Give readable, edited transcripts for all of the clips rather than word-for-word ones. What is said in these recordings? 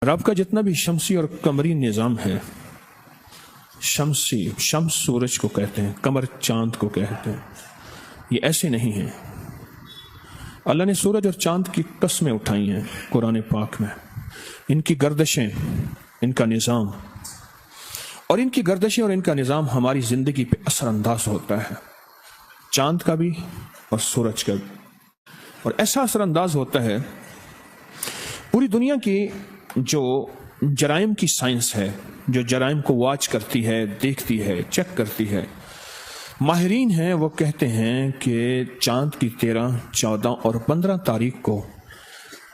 رب کا جتنا بھی شمسی اور قمری نظام ہے، شمس سورج کو کہتے ہیں، قمر چاند کو کہتے ہیں، یہ ایسے نہیں ہیں۔ اللہ نے سورج اور چاند کی قسمیں اٹھائی ہیں قرآن پاک میں، ان کی گردشیں، ان کا نظام، اور ان کی گردشیں اور ان کا نظام ہماری زندگی پہ اثر انداز ہوتا ہے، چاند کا بھی اور سورج کا بھی، اور ایسا اثر انداز ہوتا ہے۔ پوری دنیا کی جو جرائم کی سائنس ہے، جو جرائم کو واچ کرتی ہے، دیکھتی ہے، چیک کرتی ہے، ماہرین ہیں وہ کہتے ہیں کہ چاند کی 13، 14 اور 15 تاریخ کو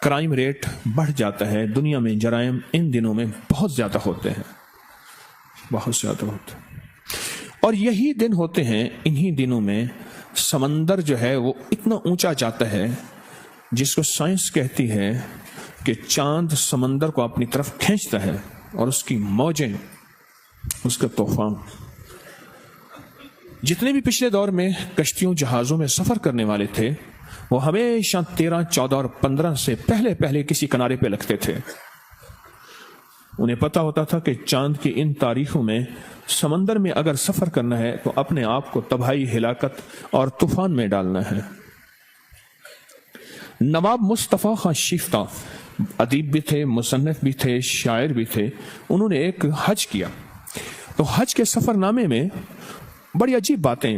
کرائم ریٹ بڑھ جاتا ہے۔ دنیا میں جرائم ان دنوں میں بہت زیادہ ہوتے ہیں، بہت زیادہ ہوتے ہیں، اور یہی دن ہوتے ہیں، انہی دنوں میں سمندر جو ہے وہ اتنا اونچا جاتا ہے جس کو سائنس کہتی ہے کہ چاند سمندر کو اپنی طرف کھینچتا ہے، اور اس کی موجیں، اس کا طوفان۔ جتنے بھی پچھلے دور میں کشتیوں جہازوں میں سفر کرنے والے تھے وہ ہمیشہ 13، 14 اور 15 سے پہلے کسی کنارے پہ لگتے تھے۔ انہیں پتا ہوتا تھا کہ چاند کی ان تاریخوں میں سمندر میں اگر سفر کرنا ہے تو اپنے آپ کو تباہی، ہلاکت اور طوفان میں ڈالنا ہے۔ نواب مصطفیٰ خان شیفتہ ادیب بھی تھے، مصنف بھی تھے، شاعر بھی تھے، انہوں نے ایک حج کیا، تو حج کے سفر نامے میں بڑی عجیب باتیں،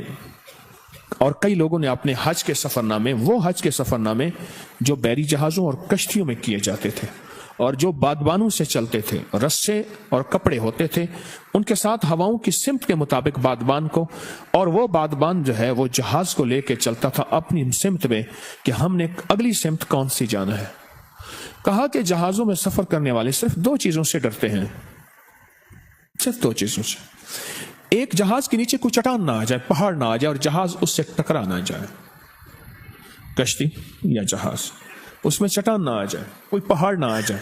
اور کئی لوگوں نے اپنے حج کے سفر نامے جو بحری جہازوں اور کشتیوں میں کیے جاتے تھے اور جو بادبانوں سے چلتے تھے، رسے اور کپڑے ہوتے تھے، ان کے ساتھ ہواؤں کی سمت کے مطابق بادبان کو، اور وہ بادبان جو ہے وہ جہاز کو لے کے چلتا تھا اپنی سمت میں کہ ہم نے اگلی سمت کون سی جانا ہے۔ کہا کہ جہازوں میں سفر کرنے والے صرف 2 چیزوں سے ڈرتے ہیں، صرف 2 چیزوں سے۔ ایک، جہاز کے نیچے کوئی چٹان نہ آ جائے، پہاڑ نہ آ جائے اور جہاز اس سے ٹکرا نہ جائے، کشتی یا جہاز اس میں چٹان نہ آ جائے، کوئی پہاڑ نہ آ جائے،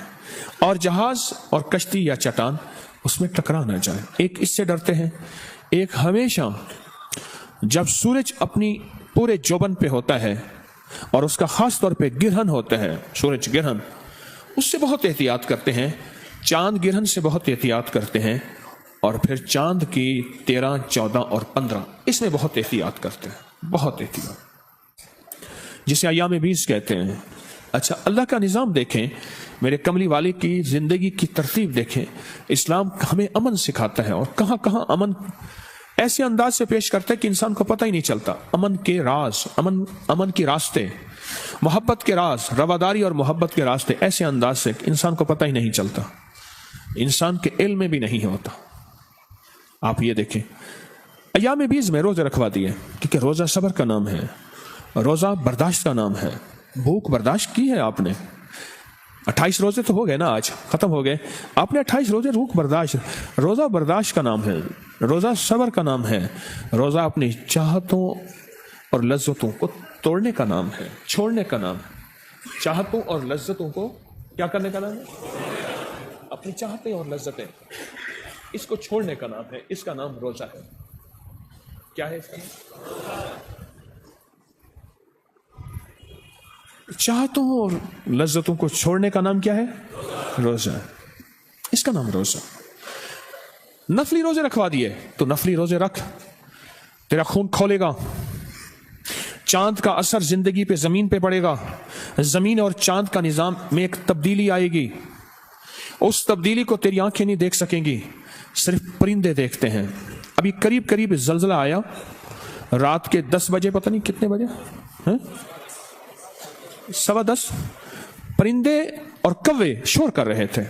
اور جہاز اور کشتی یا چٹان اس میں ٹکرا نہ جائے۔ ایک اس سے ڈرتے ہیں۔ ایک، ہمیشہ جب سورج اپنی پورے جوبن پہ ہوتا ہے اور اس کا خاص طور پہ گرہن ہوتا ہے، سورج گرہن، اس سے بہت احتیاط کرتے ہیں، چاند گرہن سے بہت احتیاط کرتے ہیں، اور پھر چاند کی 13، 14 اور 15 اس میں بہت احتیاط کرتے ہیں، بہت احتیاط، جسے ایام 20 کہتے ہیں۔ اچھا، اللہ کا نظام دیکھیں، میرے کملی والے کی زندگی کی ترتیب دیکھیں۔ اسلام ہمیں امن سکھاتا ہے، اور کہاں کہاں امن ایسے انداز سے پیش کرتا ہے کہ انسان کو پتہ ہی نہیں چلتا۔ امن کے راز، امن کے راستے، محبت کے راز، رواداری اور محبت کے راستے ایسے انداز سے کہ انسان کو پتہ ہی نہیں چلتا، انسان کے علم میں بھی نہیں ہوتا۔ آپ یہ دیکھیں، ایام 20 میں روزے رکھوا دیے، کیونکہ روزہ صبر کا نام ہے، روزہ برداشت کا نام ہے۔ بھوک برداشت کی ہے آپ نے، 28 روزے تو ہو گئے نا، آج ختم ہو گئے، آپ نے 28 روزے بھوک برداشت، روزہ برداشت کا نام ہے، روزہ صبر کا نام ہے، روزہ اپنی چاہتوں اور لذتوں کو توڑنے کا نام ہے، چھوڑنے کا نام ہے۔ چاہتوں اور لذتوں کو کیا کرنے کا نام ہے؟ اپنی چاہتیں اور لذتیں، اس کو چھوڑنے کا نام ہے، اس کا نام روزہ ہے۔ کیا ہے اس کا نام؟ چاہتوں اور لذتوں کو چھوڑنے کا نام کیا ہے؟ روزہ ہے، اس کا نام روزہ۔ نفلی روزے رکھوا دیے تو نفلی روزے رکھ، تیرا خون کھولے گا، چاند کا اثر زندگی پہ، زمین پہ پڑے گا، زمین اور چاند کا نظام میں ایک تبدیلی آئے گی، اس تبدیلی کو تیری آنکھیں نہیں دیکھ سکیں گی، صرف پرندے دیکھتے ہیں۔ ابھی قریب زلزلہ آیا، رات کے 10 بجے، پتہ نہیں کتنے بجے، 10:15، پرندے اور کوے شور کر رہے تھے۔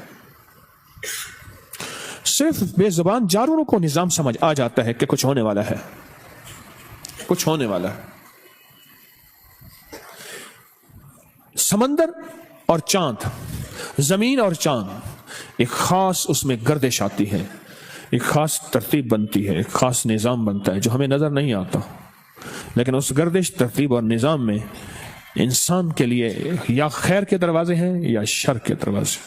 صرف بے زبان جانوروں کو نظام سمجھ آ جاتا ہے کہ کچھ ہونے والا ہے، کچھ ہونے والا ہے۔ سمندر اور چاند، زمین اور چاند، ایک خاص اس میں گردش آتی ہے، ایک خاص ترتیب بنتی ہے، ایک خاص نظام بنتا ہے جو ہمیں نظر نہیں آتا، لیکن اس گردش، ترتیب اور نظام میں انسان کے لیے یا خیر کے دروازے ہیں یا شر کے دروازے۔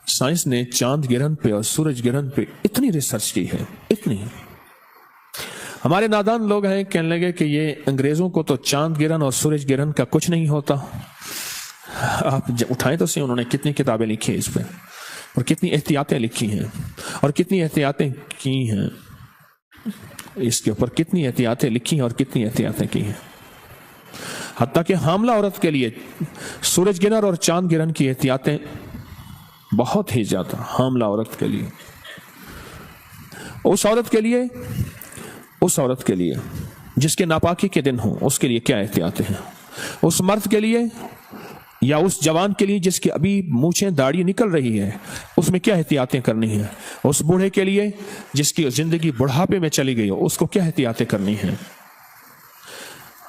سائنس نے چاند گرہن پہ اور سورج گرہن پہ اتنی ریسرچ کی ہے، اتنی۔ ہمارے نادان لوگ ہیں کہنے لگے کہ یہ انگریزوں کو تو چاند گرہن اور سورج گرہن کا کچھ نہیں ہوتا، آپ اٹھائیں تو صحیح انہوں نے کتنی کتابیں لکھی ہیں اس پہ، اور کتنی احتیاطیں لکھی ہیں، اور کتنی احتیاطیں کی ہیں اس کے اوپر، کتنی احتیاطیں لکھی ہیں اور کتنی احتیاطیں کی ہیں۔ حتیٰ کہ حاملہ عورت کے لیے سورج گرہن اور چاند گرہن کی احتیاطیں بہت ہی زیادہ، حاملہ عورت کے لیے، اس عورت کے لیے جس کے ناپاکی کے دن ہوں، اس کے لیے کیا احتیاطیں ہیں، اس مرد کے لیے یا اس جوان کے لیے جس کی ابھی مونچھیں داڑھی نکل رہی ہے، اس میں کیا احتیاطیں کرنی ہیں، اس بوڑھے کے لیے جس کی زندگی بڑھاپے میں چلی گئی ہو، اس کو کیا احتیاطیں کرنی ہیں،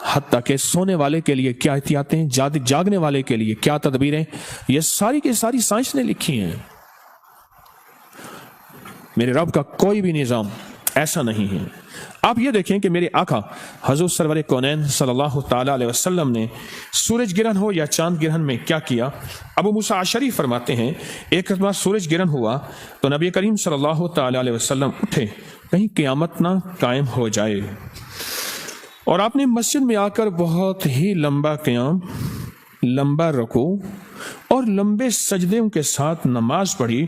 حتیٰ کہ سونے والے کے لیے کیا احتیاطیں، جاگنے والے کے لیے کیا تدبیریں، یہ ساری کی ساری سائنس نے لکھی ہیں۔ میرے رب کا کوئی بھی نظام ایسا نہیں ہے۔ آپ یہ دیکھیں کہ میرے آقا حضور سرور کونین صلی اللہ تعالی علیہ وسلم نے سورج گرہن ہو یا چاند گرہن میں کیا کیا۔ ابو موسیٰ اشعری فرماتے ہیں ایک مرتبہ سورج گرہن ہوا تو نبی کریم صلی اللہ تعالی علیہ وسلم اٹھے کہیں قیامت نہ قائم ہو جائے، اور آپ نے مسجد میں آ کر بہت ہی لمبا قیام، لمبا رکوع اور لمبے سجدوں کے ساتھ نماز پڑھی۔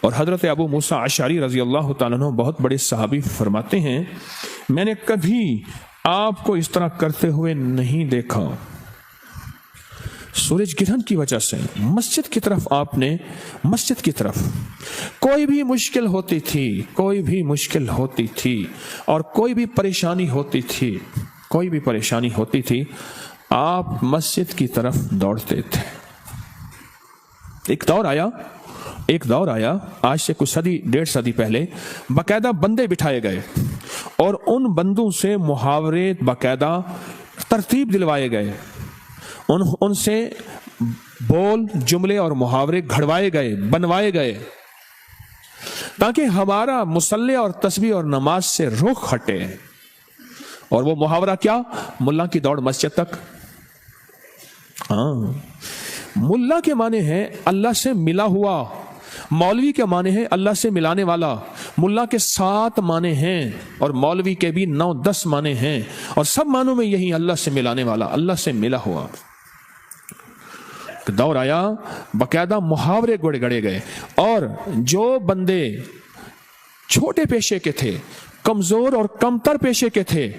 اور حضرت ابو موسیٰ اشعری رضی اللہ تعالیٰ عنہ بہت بڑے صحابی فرماتے ہیں میں نے کبھی آپ کو اس طرح کرتے ہوئے نہیں دیکھا۔ سورج گرہن کی وجہ سے مسجد کی طرف کوئی بھی مشکل ہوتی تھی اور کوئی بھی پریشانی ہوتی تھی آپ مسجد کی طرف دوڑتے تھے۔ ایک دور آیا آج سے کچھ ڈیڑھ صدی پہلے، باقاعدہ بندے بٹھائے گئے اور ان بندوں سے محاورے باقاعدہ ترتیب دلوائے گئے، ان سے بول جملے اور محاورے گھڑوائے گئے، بنوائے گئے، تاکہ ہمارا مصلی اور تسبیح اور نماز سے رخ ہٹے۔ اور وہ محاورہ کیا؟ ملا کی دوڑ مسجد تک۔ ملا کے معنی ہے اللہ سے ملا ہوا، مولوی کے معنی ہے اللہ سے ملانے والا۔ ملا کے 7 معنی ہیں اور مولوی کے بھی 9-10 معنی ہیں، اور سب معنوں میں یہی اللہ سے ملانے والا، اللہ سے ملا ہوا۔ دور آیا باقاعدہ محاورے گڑے گئے، اور جو بندے چھوٹے پیشے کے تھے، کمزور اور کمتر پیشے کے تھے،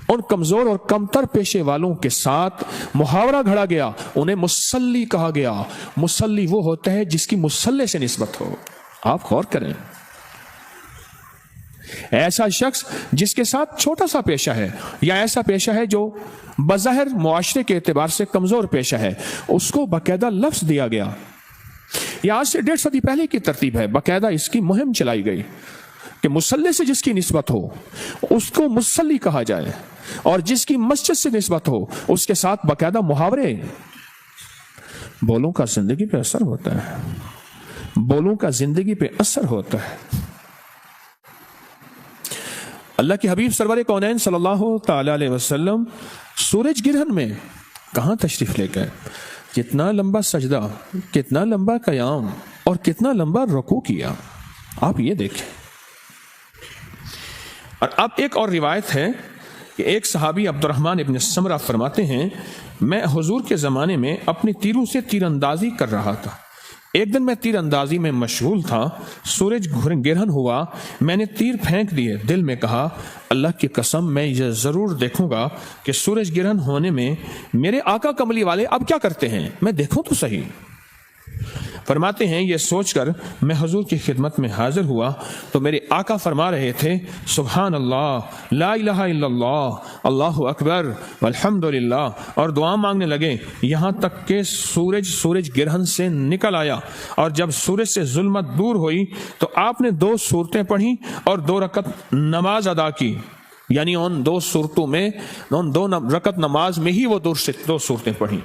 ان کمزور اور کمتر پیشے والوں کے ساتھ محاورہ گھڑا گیا، انہیں مصلی کہا گیا۔ مصلی وہ ہوتا ہے جس کی مصلی سے نسبت ہو۔ آپ غور کریں، ایسا شخص جس کے ساتھ چھوٹا سا پیشہ ہے، یا ایسا پیشہ ہے جو بظاہر معاشرے کے اعتبار سے کمزور پیشہ ہے، اس کو باقاعدہ لفظ دیا گیا۔ یہ آج سے 1.5 صدی پہلے کی ترتیب ہے، باقاعدہ اس کی مہم چلائی گئی کہ مصلی سے جس کی نسبت ہو اس کو مصلی کہا جائے، اور جس کی مسجد سے نسبت ہو اس کے ساتھ باقاعدہ محاورے۔ بولوں کا زندگی پہ اثر ہوتا ہے۔ اللہ کے حبیب سرور کونین صلی اللہ تعالی علیہ وسلم سورج گرہن میں کہاں تشریف لے گئے؟ کتنا لمبا سجدہ، کتنا لمبا قیام اور کتنا لمبا رکوع کیا، آپ یہ دیکھیں۔ اور اب ایک اور روایت ہے کہ ایک صحابی عبد الرحمن ابن سمرہ فرماتے ہیں میں حضور کے زمانے میں اپنی تیروں سے تیر اندازی کر رہا تھا۔ ایک دن میں تیر اندازی میں مشغول تھا، سورج گرہن ہوا، میں نے تیر پھینک دیے، دل میں کہا اللہ کی قسم میں یہ ضرور دیکھوں گا کہ سورج گرہن ہونے میں میرے آقا کملی والے اب کیا کرتے ہیں، میں دیکھوں تو صحیح۔ فرماتے ہیں یہ سوچ کر میں حضور کی خدمت میں حاضر ہوا تو میرے آقا فرما رہے تھے سبحان اللہ، لا الہ الا اللہ، اللہ اکبر، والحمد للہ، اور دعا مانگنے لگے یہاں تک کہ سورج گرہن سے نکل آیا، اور جب سورج سے ظلمت دور ہوئی تو آپ نے 2 سورتیں پڑھی اور 2 رکعت نماز ادا کی، یعنی ان 2 سورتوں میں، ان 2 رکعت نماز میں ہی وہ 2 سورتیں پڑھی۔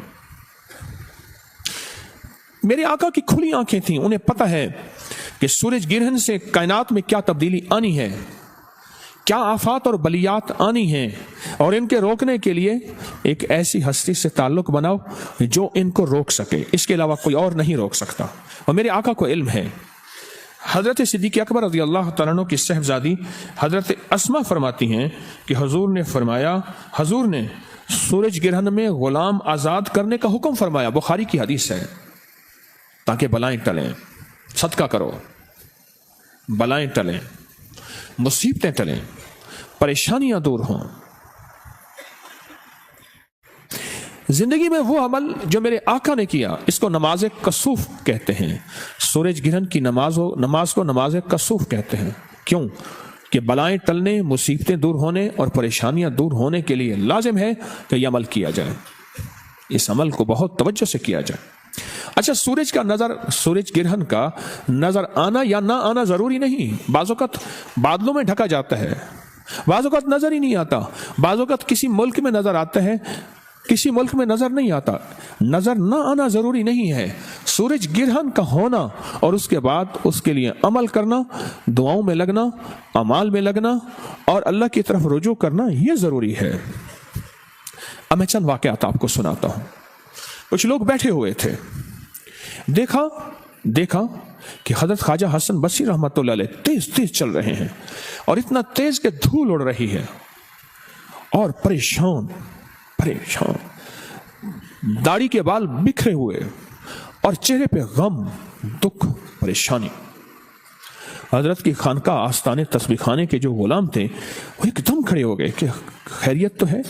میرے آقا کی کھلی آنکھیں تھیں، انہیں پتہ ہے کہ سورج گرہن سے کائنات میں کیا تبدیلی آنی ہے، کیا آفات اور بلیات آنی ہیں، اور ان کے روکنے کے لیے ایک ایسی ہستی سے تعلق بناؤ جو ان کو روک سکے، اس کے علاوہ کوئی اور نہیں روک سکتا۔ اور میرے آقا کو علم ہے۔ حضرت صدیق اکبر رضی اللہ تعالیٰ عنہ کی صاحبزادی حضرت اسما فرماتی ہیں کہ حضور نے سورج گرہن میں غلام آزاد کرنے کا حکم فرمایا، بخاری کی حدیث ہے، تاکہ بلائیں ٹلیں۔ صدقہ کرو، بلائیں ٹلیں، مصیبتیں ٹلیں، پریشانیاں دور ہوں۔ زندگی میں وہ عمل جو میرے آقا نے کیا، اس کو نماز کسوف کہتے ہیں۔ سورج گرہن کی نماز کو نماز کسوف کہتے ہیں۔ کیوں؟ کہ بلائیں ٹلنے، مصیبتیں دور ہونے اور پریشانیاں دور ہونے کے لیے لازم ہے کہ یہ عمل کیا جائے، اس عمل کو بہت توجہ سے کیا جائے۔ اچھا، سورج گرہن کا نظر آنا یا نہ آنا ضروری نہیں۔ بعض اوقات بادلوں میں ڈھکا جاتا ہے، بعض اوقات نظر ہی نہیں آتا، بعض اوقات کسی ملک میں نظر آتا ہے، کسی ملک میں نظر نہیں آتا۔ نظر نہ آنا ضروری نہیں ہے، سورج گرہن کا ہونا اور اس کے بعد اس کے لیے عمل کرنا، دعاؤں میں لگنا، اعمال میں لگنا اور اللہ کی طرف رجوع کرنا، یہ ضروری ہے۔ اب میں چند واقعات آپ کو سناتا ہوں۔ کچھ لوگ بیٹھے ہوئے تھے، دیکھا کہ حضرت خواجہ حسن بصری رحمۃ اللہ علیہ تیز تیز چل رہے ہیں، اور اتنا تیز کہ دھول اڑ رہی ہے، اور پریشان، داڑھی کے بال بکھرے ہوئے اور چہرے پہ غم، دکھ، پریشانی۔ حضرت کی خانقاہ آستانے تسبیح خانے کے جو غلام تھے وہ ایک دم کھڑے ہو گئے کہ خیریت تو ہے،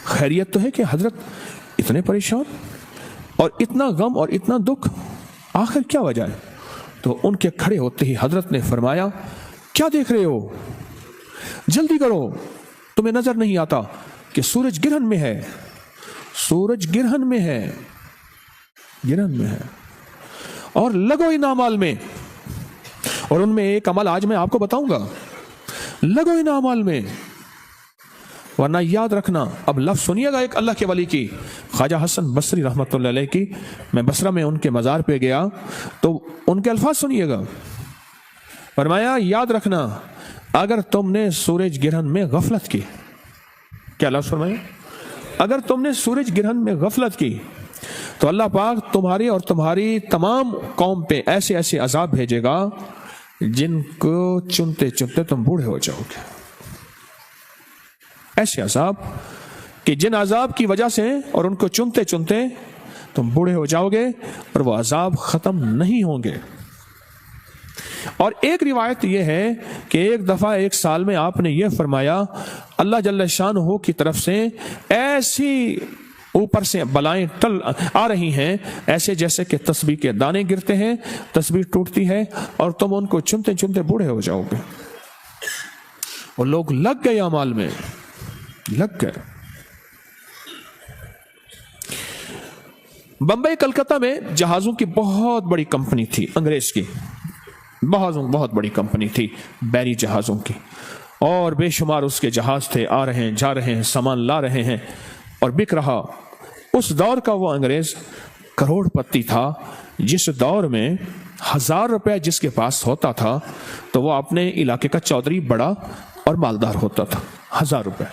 خیریت تو ہے کہ حضرت اتنے پریشان اور اتنا غم اور اتنا دکھ، آخر کیا وجہ ہے؟ تو ان کے کھڑے ہوتے ہی حضرت نے فرمایا، کیا دیکھ رہے ہو؟ جلدی کرو، تمہیں نظر نہیں آتا کہ سورج گرہن میں ہے، سورج گرہن میں ہے، گرہن میں ہے، اور لگو ان اعمال میں۔ اور ان میں ایک عمل آج میں آپ کو بتاؤں گا، لگو ان اعمال میں، ورنہ یاد رکھنا۔ اب لفظ سنیے گا ایک اللہ کے ولی کی، خواجہ حسن بصری رحمۃ اللہ علیہ کی۔ میں بصرہ میں ان کے مزار پہ گیا تو ان کے الفاظ سنیے گا۔ فرمایا، یاد رکھنا اگر تم نے سورج گرہن میں غفلت کی، کیا لفظ فرمایا؟ اگر تم نے سورج گرہن میں غفلت کی تو اللہ پاک تمہاری اور تمہاری تمام قوم پہ ایسے ایسے عذاب بھیجے گا جن کو چنتے چنتے تم بوڑھے ہو جاؤ گے۔ ایسے عذاب کہ جن عذاب کی وجہ سے اور ان کو چنتے چنتے تم بوڑھے ہو جاؤ گے اور وہ عذاب ختم نہیں ہوں گے۔ اور ایک روایت یہ ہے کہ ایک دفعہ ایک سال میں آپ نے یہ فرمایا، اللہ جل شانہ کی طرف سے ایسی اوپر سے بلائیں ٹل آ رہی ہیں، ایسے جیسے کہ تسبیح کے دانے گرتے ہیں، تسبیح ٹوٹتی ہے اور تم ان کو چنتے چنتے بوڑھے ہو جاؤ گے۔ اور لوگ لگ گئے اعمال میں، لگ گئے۔ بمبئی کلکتہ میں جہازوں کی بہت بڑی کمپنی تھی، انگریز کی بہت بڑی کمپنی تھی، بحری جہازوں کی، اور بے شمار اس کے جہاز تھے، آ رہے ہیں، جا رہے ہیں، سامان لا رہے ہیں اور بک رہا۔ اس دور کا وہ انگریز کروڑ پتی تھا، جس دور میں 1000 روپے جس کے پاس ہوتا تھا تو وہ اپنے علاقے کا چودھری بڑا اور مالدار ہوتا تھا۔ 1000 روپے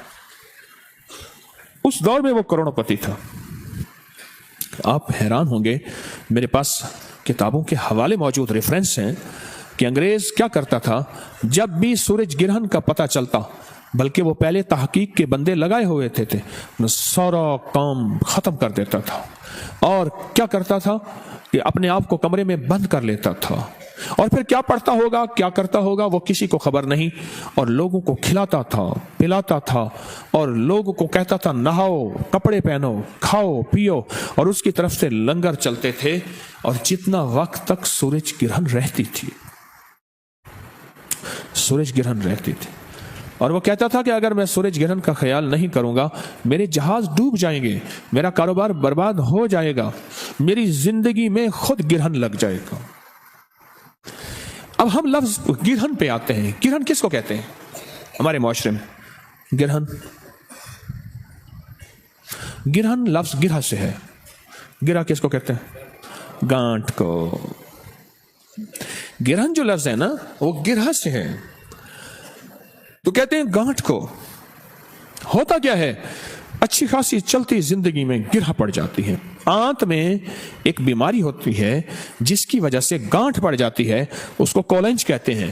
اس دور میں وہ کروڑ پتی تھا۔ آپ حیران ہوں گے، میرے پاس کتابوں کے حوالے موجود، ریفرنس ہیں کہ انگریز کیا کرتا تھا جب بھی سورج گرہن کا پتہ چلتا، بلکہ وہ پہلے تحقیق کے بندے لگائے ہوئے تھے، سارا کام ختم کر دیتا تھا، اور کیا کرتا تھا کہ اپنے آپ کو کمرے میں بند کر لیتا تھا، اور پھر کیا پڑھتا ہوگا، کیا کرتا ہوگا، وہ کسی کو خبر نہیں، اور لوگوں کو کھلاتا تھا، پلاتا تھا، اور لوگوں کو کہتا تھا نہاؤ، کپڑے پہنو، کھاؤ پیو، اور اس کی طرف سے لنگر چلتے تھے، اور جتنا وقت تک سورج گرہن رہتی تھی، سورج گرہن رہتی تھی، اور وہ کہتا تھا کہ اگر میں سورج گرہن کا خیال نہیں کروں گا میرے جہاز ڈوب جائیں گے، میرا کاروبار برباد ہو جائے گا، میری زندگی میں خود گرہن لگ جائے گا۔ اب ہم لفظ گرہن پہ آتے ہیں۔ گرہن کس کو کہتے ہیں ہمارے معاشرے میں؟ گرہن لفظ گرہ سے ہے۔ گرہ کس کو کہتے ہیں؟ گانٹ کو۔ گرہن جو لفظ ہے نا وہ گرہ سے ہے، تو کہتے ہیں گانٹ کو۔ ہوتا کیا ہے، اچھی خاصی چلتی زندگی میں گرہ پڑ جاتی ہے، آنت میں ایک بیماری ہوتی ہے جس کی وجہ سے گانٹ پڑ جاتی ہے، اس کو کولنج کہتے ہیں،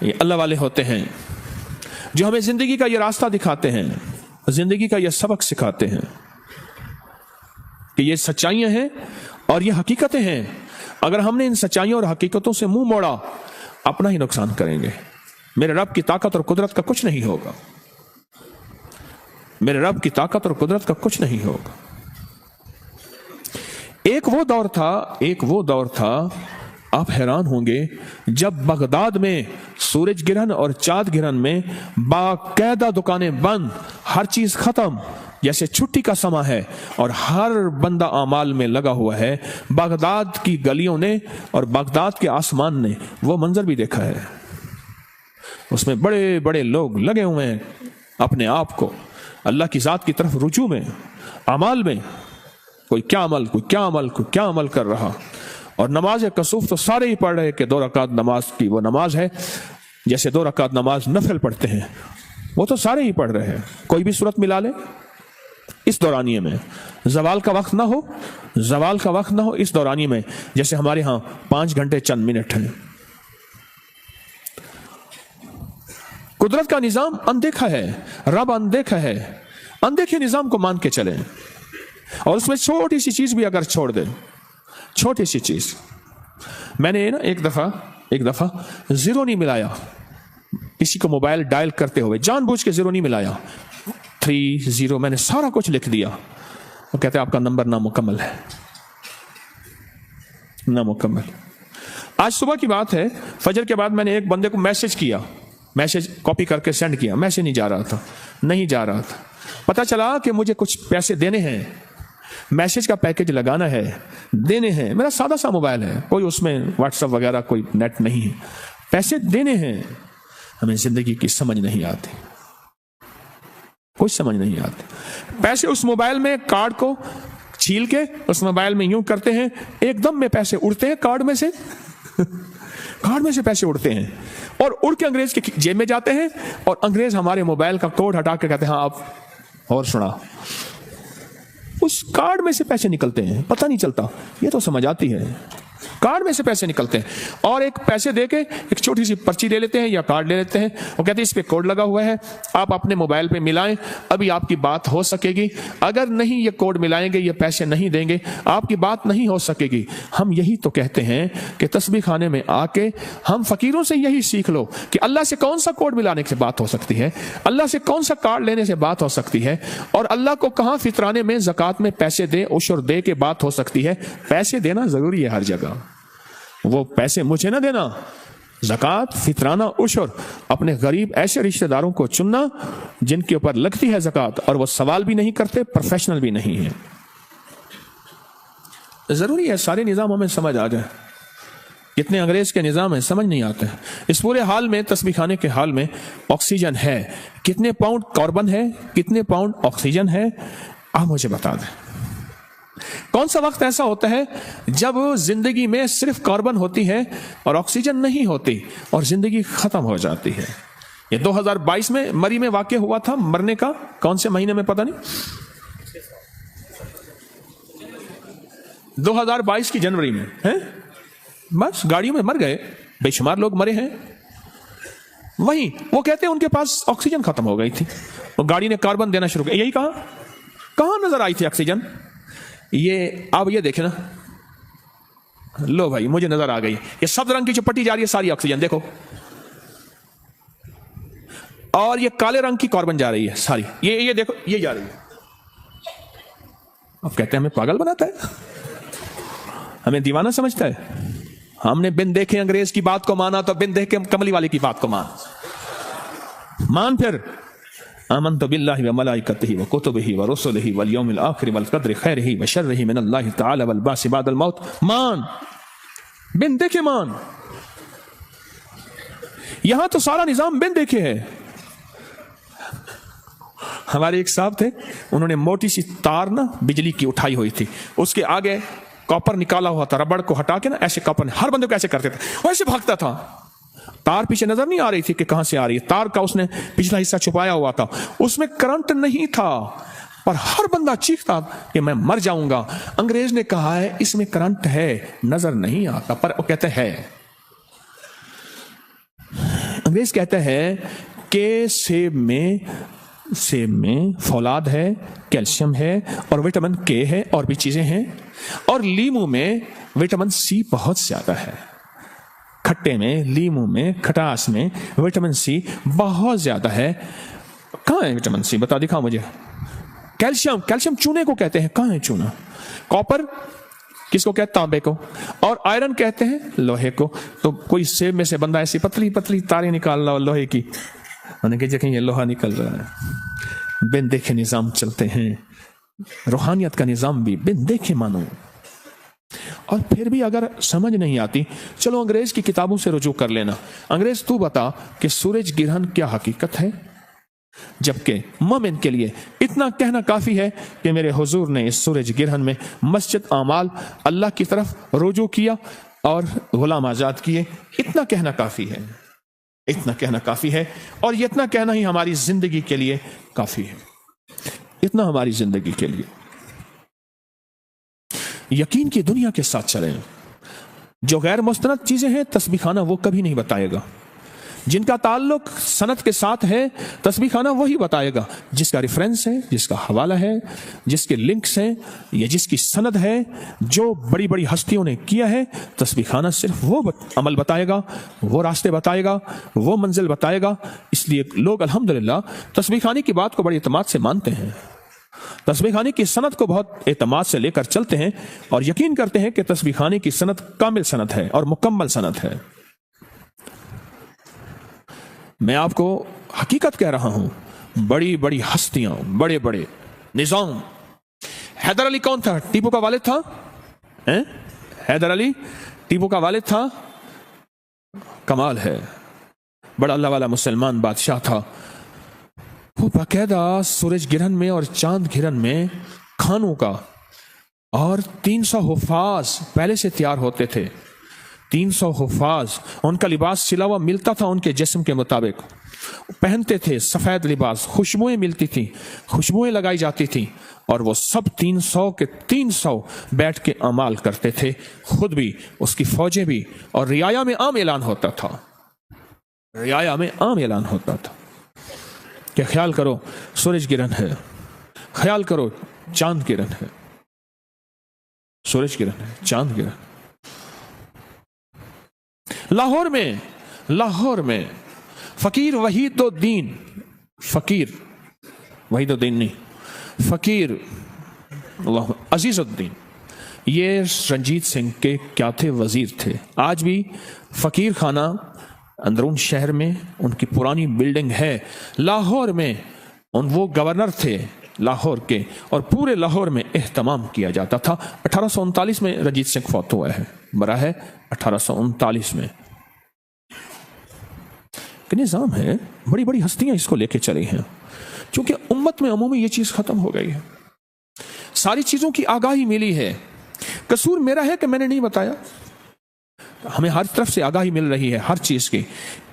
یہ اللہ والے ہوتے ہیں جو ہمیں زندگی کا یہ راستہ دکھاتے ہیں، زندگی کا یہ سبق سکھاتے ہیں کہ یہ سچائیاں ہیں اور یہ حقیقتیں ہیں۔ اگر ہم نے ان سچائیوں اور حقیقتوں سے منہ موڑا، اپنا ہی نقصان کریں گے۔ میرے رب کی طاقت اور قدرت کا کچھ نہیں ہوگا، میرے رب کی طاقت اور قدرت کا کچھ نہیں ہوگا۔ ایک وہ دور تھا آپ حیران ہوں گے، جب بغداد میں سورج گرہن اور چاند گرہن میں باقاعدہ دکانیں بند، ہر چیز ختم، جیسے چھٹی کا سما ہے اور ہر بندہ اعمال میں لگا ہوا ہے۔ بغداد کی گلیوں نے اور بغداد کے آسمان نے وہ منظر بھی دیکھا ہے۔ اس میں بڑے بڑے لوگ لگے ہوئے ہیں اپنے آپ کو اللہ کی ذات کی طرف رجوع میں، اعمال میں، کوئی کیا عمل کر رہا۔ اور نماز کسوف تو سارے ہی پڑھ رہے کہ 2 رکعت نماز کی وہ نماز ہے، جیسے 2 رکعت نماز نفل پڑھتے ہیں، وہ تو سارے ہی پڑھ رہے ہیں۔ کوئی بھی صورت ملا لے اس دورانیے میں، زوال کا وقت نہ ہو اس دورانیے میں، جیسے ہمارے ہاں 5 گھنٹے چند منٹ ہیں۔ قدرت کا نظام اندیکھا ہے، رب اندیکھا ہے، اندیکھے نظام کو مان کے چلیں، اور اس میں چھوٹی سی چیز بھی اگر چھوڑ دیں، چھوٹی سی چیز، میں نے نا ایک دفعہ زیرو نہیں ملایا، کسی کو موبائل ڈائل کرتے ہوئے جان بوجھ کے زیرو نہیں ملایا، 30 میں نے سارا کچھ لکھ دیا۔ وہ کہتے ہیں آپ کا نمبر نامکمل ہے، نامکمل۔ آج صبح کی بات ہے، فجر کے بعد میں نے ایک بندے کو میسج کاپی کر کے سینڈ کیا، میسج نہیں جا رہا تھا، پتہ چلا کہ مجھے کچھ پیسے دینے ہیں، میسج کا پیکج لگانا ہے، دینے ہیں۔ میرا سادہ سا موبائل ہے، کوئی اس میں واٹس ایپ وغیرہ کوئی نیٹ نہیں ہے، پیسے دینے ہیں۔ ہمیں زندگی کی سمجھ نہیں آتی، کچھ سمجھ نہیں آتی۔ پیسے اس موبائل میں کارڈ کو چھیل کے اس موبائل میں یوں کرتے ہیں، ایک دم میں پیسے اڑتے ہیں کارڈ میں سے پیسے اڑتے ہیں اور اڑ کے انگریز کے جیب میں جاتے ہیں، اور انگریز ہمارے موبائل کا کوڈ ہٹا کے کہتے ہیں ہاں آپ اور سنا، اس کارڈ میں سے پیسے نکلتے ہیں، پتہ نہیں چلتا۔ یہ تو سمجھ آتی ہے، کارڈ میں سے پیسے نکلتے ہیں، اور ایک پیسے دے کے ایک چھوٹی سی پرچی لے لیتے ہیں یا کارڈ لے لیتے ہیں، وہ کہتے ہیں اس پہ کوڈ لگا ہوا ہے، آپ اپنے موبائل پہ ملائیں، ابھی آپ کی بات ہو سکے گی، اگر نہیں یہ کوڈ ملائیں گے، یہ پیسے نہیں دیں گے، آپ کی بات نہیں ہو سکے گی۔ ہم یہی تو کہتے ہیں کہ تسبیح خانے میں آ کے ہم فقیروں سے یہی سیکھ لو کہ اللہ سے کون سا کوڈ ملانے سے بات ہو سکتی ہے، اللہ سے کون سا کارڈ لینے سے بات ہو سکتی ہے، اور اللہ کو کہاں فطرانے میں زکوٰۃ میں پیسے دے، عشر دے کے بات ہو سکتی ہے۔ پیسے دینا ضروری ہے ہر جگہ، وہ پیسے مجھے نہ دینا، زکوٰۃ، فطرانہ، عشر، اپنے غریب ایسے رشتہ داروں کو چننا جن کے اوپر لگتی ہے زکوٰۃ اور وہ سوال بھی نہیں کرتے، پروفیشنل بھی نہیں ہے۔ ضروری ہے سارے نظام ہمیں سمجھ آ جائے، کتنے انگریز کے نظام ہیں سمجھ نہیں آتے۔ اس پورے حال میں، تسبیح خانے کے حال میں آکسیجن ہے، کتنے پاؤنڈ کاربن ہے، کتنے پاؤنڈ آکسیجن ہے، آپ مجھے بتا دیں۔ کون سا وقت ایسا ہوتا ہے جب زندگی میں صرف کاربن ہوتی ہے اور آکسیجن نہیں ہوتی اور زندگی ختم ہو جاتی ہے؟ یہ 2022 میں مری میں واقع ہوا تھا، مرنے کا کون سے مہینے میں پتہ نہیں، 2022 کی جنوری میں ہے، بس گاڑیوں میں مر گئے، بے شمار لوگ مرے ہیں۔ وہیں وہ کہتے ہیں ان کے پاس آکسیجن ختم ہو گئی تھی، وہ گاڑی نے کاربن دینا شروع کیا۔ یہی کہاں نظر آئی تھی آکسیجن؟ یہ آپ یہ دیکھیں نا، لو بھائی مجھے نظر آ گئی، یہ سبز رنگ کی جو پٹی جا رہی ہے ساری آکسیجن دیکھو، اور یہ کالے رنگ کی کاربن جا رہی ہے ساری، یہ دیکھو یہ جا رہی ہے۔ اب کہتے ہیں ہمیں پاگل بناتا ہے، ہمیں دیوانہ سمجھتا ہے۔ ہم نے بن دیکھے انگریز کی بات کو مانا تو بن دیکھے کملی والے کی بات کو مان پھر آمنت باللہ وملائکتہ وکتبہ ورسلہ والیوم الآخر والقدر خیرہ وشرہ من اللہ تعالی والبعث بعد الموت، مان، بن دیکھے مان۔ یہاں تو سارا نظام بن دیکھے ہے۔ ہمارے ایک صاحب تھے، انہوں نے موٹی سی تار نا بجلی کی اٹھائی ہوئی تھی، اس کے آگے کاپر نکالا ہوا تھا، ربڑ کو ہٹا کے نا ایسے کاپر، ہر بندے کو ایسے کرتے تھے، وہ ایسے بھاگتا تھا، تار پیچھے نظر نہیں آ رہی تھی کہ کہاں سے آ رہی ہے، تار کا اس نے پچھلا حصہ چھپایا ہوا تھا، اس میں کرنٹ نہیں تھا، پر ہر بندہ چیختا کہ میں مر جاؤں گا۔ انگریز نے کہا ہے اس میں کرنٹ ہے، نظر نہیں آتا، پر وہ کہتے ہیں انگریز کہتا ہے کہ سیب میں فولاد ہے، کیلشیم ہے اور وٹامن کے ہے اور بھی چیزیں ہیں، اور لیمو میں وٹامن سی بہت زیادہ ہے. کھٹے میں، لیمو میں، کھٹاس میں وٹامن سی بہت زیادہ ہے. کہاں ہے وٹامن سی؟ بتا دکھاؤ مجھے. کیلشیم چونے کو کہتے ہیں. کہاں ہے چونا؟ کاپر کس کو کہتے ہیں؟ تانبے کو. اور آئرن کہتے ہیں لوہے کو. تو کوئی سیب میں سے بندہ ایسی پتلی پتلی تاریں نکال رہا لوہے کی، کہ یہ لوہا نکل رہا ہے. بن دیکھے نظام چلتے ہیں. روحانیت کا نظام بھی بن دیکھے مانو. اور پھر بھی اگر سمجھ نہیں آتی، چلو انگریز کی کتابوں سے رجوع کر لینا. انگریز تو بتا کہ سورج گرہن کیا حقیقت ہے، جبکہ مومن کے لیے اتنا کہنا کافی ہے کہ میرے حضور نے اس سورج گرہن میں مسجد اعمال، اللہ کی طرف رجوع کیا اور غلام آزاد کیے. اتنا کہنا کافی ہے، اتنا کہنا کافی ہے. اور یہ اتنا کہنا ہی ہماری زندگی کے لیے کافی ہے. اتنا ہماری زندگی کے لیے. یقین کی دنیا کے ساتھ چلیں. جو غیر مستند چیزیں ہیں تسبیح خانہ وہ کبھی نہیں بتائے گا. جن کا تعلق سند کے ساتھ ہے تسبیح خانہ وہی بتائے گا. جس کا ریفرنس ہے، جس کا حوالہ ہے، جس کے لنکس ہیں یا جس کی سند ہے، جو بڑی بڑی ہستیوں نے کیا ہے، تسبیح خانہ صرف وہ عمل بتائے گا، وہ راستے بتائے گا، وہ منزل بتائے گا. اس لیے لوگ الحمدللہ تسبیح خانے کی بات کو بڑی اعتماد سے مانتے ہیں، تسبیح خانے کی سند کو بہت اعتماد سے لے کر چلتے ہیں اور یقین کرتے ہیں کہ تسبیح خانے کی سند کامل سند ہے اور مکمل سند ہے. میں آپ کو حقیقت کہہ رہا ہوں. بڑی بڑی ہستیاں، بڑے بڑے نظام. حیدر علی کون تھا؟ ٹیپو کا والد تھا. حیدر علی ٹیپو کا والد تھا. کمال ہے. بڑا اللہ والا مسلمان بادشاہ تھا. وہ باقاعدہ سورج گرہن میں اور چاند گرہن میں کھانوں کا اور 300 حفاظ پہلے سے تیار ہوتے تھے. 300 حفاظ. ان کا لباس سلا ہوا ملتا تھا ان کے جسم کے مطابق. پہنتے تھے سفید لباس. خوشبوئیں ملتی تھیں، خوشبوئیں لگائی جاتی تھیں. اور وہ سب 300 کے 300 بیٹھ کے اعمال کرتے تھے، خود بھی، اس کی فوجیں بھی. اور رعایا میں عام اعلان ہوتا تھا. رعایا میں عام اعلان ہوتا تھا کہ خیال کرو سورج گرہن ہے، خیال کرو چاند گرہن ہے. سورج گرہن ہے، چاند گرہن. لاہور میں فقیر وحید الدین، فقیر وحید الدین نہیں، فقیر اللہ عزیز الدین، یہ رنجیت سنگھ کے کیا تھے؟ وزیر تھے. آج بھی فقیر خانہ اندرون شہر میں ان کی پرانی بلڈنگ ہے. لاہور میں وہ گورنر تھے لاہور کے، اور پورے لاہور میں اہتمام کیا جاتا تھا. 1839 میں رنجیت سنگھ فوت ہوا ہے، مرا ہے 1839 میں. کہ نظام ہے، بڑی بڑی ہستیاں اس کو لے کے چلی ہیں. چونکہ امت میں عمومی یہ چیز ختم ہو گئی ہے. ساری چیزوں کی آگاہی ملی ہے. قصور میرا ہے کہ میں نے نہیں بتایا. ہمیں ہر طرف سے آگاہی مل رہی ہے ہر چیز کی.